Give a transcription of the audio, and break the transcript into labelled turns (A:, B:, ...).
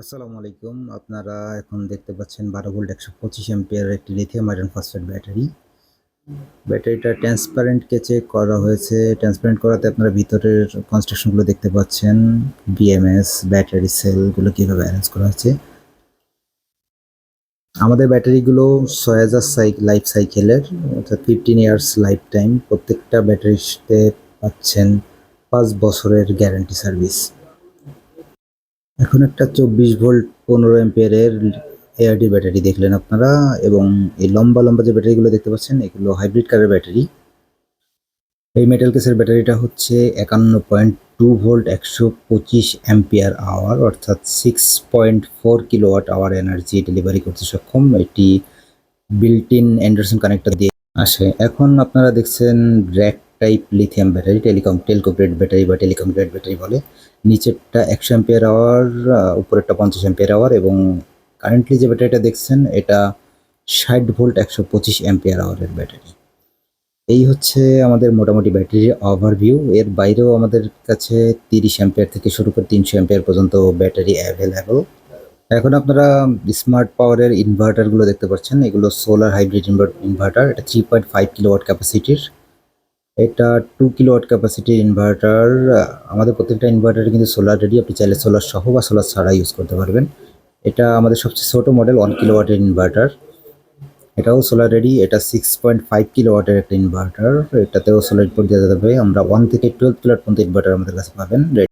A: আসসালামু আলাইকুম। আপনারা এখন দেখতে পাচ্ছেন 12 ভোল্ট 125 অ্যাম্পিয়ার একটি লিথিয়াম আয়রন ফসফেট ব্যাটারি। ব্যাটারিটা ট্রান্সপারেন্ট কেচে করা হয়েছে। ট্রান্সপারেন্ট করাতে আপনারা ভিতরের কনস্ট্রাকশন গুলো দেখতে পাচ্ছেন। বিএমএস, ব্যাটারি সেলগুলো কিভাবে অ্যারেঞ্জ করা হয়েছে। আমাদের ব্যাটারিগুলো 6000 লাইফ সাইকেলের, অর্থাৎ 15 ইয়ার্স লাইফ টাইম। প্রত্যেকটা ব্যাটারিতে পাচ্ছেন 5 বছরের গ্যারান্টি সার্ভিস। এখন একটা 24 ভোল্ট 15 অ্যাম্পিয়ারের এআরডি ব্যাটারি দেখলেন আপনারা, এবং এই লম্বা লম্বা যে ব্যাটারিগুলো দেখতে পাচ্ছেন এগুলো হাইব্রিড কারের ব্যাটারি। এই মেটাল কেসের ব্যাটারিটা হচ্ছে 51.2 ভোল্ট 125 অ্যাম্পিয়ার আওয়ার, অর্থাৎ 6.4 কিলোওয়াট আওয়ার এনার্জি ডেলিভারি করতে সক্ষম। এটি বিল্ট ইন অ্যান্ডারসন কানেক্টর দিয়ে আসে। এখন আপনারা দেখছেন rack type lithium battery, Telco grade battery বা টেলিকম গ্রেড ব্যাটারি বলে। নিচেরটা 100 অ্যাম্পিয়ার আওয়ার, উপরেরটা 50 অ্যাম্পিয়ার আওয়ার, এবং কারেন্টলি যে ব্যাটারিটা দেখছেন এটা 60 ভোল্ট 125 অ্যাম্পিয়ার আওয়ারের ব্যাটারি। এই হচ্ছে আমাদের মোটামুটি ব্যাটারির ওভারভিউ। এর বাইরেও আমাদের কাছে 30 অ্যাম্পিয়ার থেকে শুরু করে 300 অ্যাম্পিয়ার পর্যন্ত ব্যাটারি অ্যাভেলেবল। এখন আপনারা স্মার্ট পাওয়ারের ইনভার্টারগুলো দেখতে পাচ্ছেন। এগুলো সোলার হাইব্রিড ইনভার্টার। এটা 3.5 কিলোওয়াট ক্যাপাসিটির। এটা 2 কিলোওয়াট ক্যাপাসিটির ইনভার্টার। আমাদের প্রত্যেকটা ইনভার্টারে কিন্তু সোলার রেডি। আপনি চাইলে সোলার সহ বা সোলার ছাড়া ইউজ করতে পারবেন। এটা আমাদের সবচেয়ে ছোট মডেল 1 কিলোওয়াটের ইনভার্টার। এটাও সোলার রেডি। এটা 6.5 কিলোওয়াটের একটা ইনভার্টার। এটাতেও সোলার ইনপুট দেওয়া যাবে। আমরা 1 থেকে 12 কিলোওয়াট পর্যন্ত ইনভার্টার আমাদের কাছে পাবেন।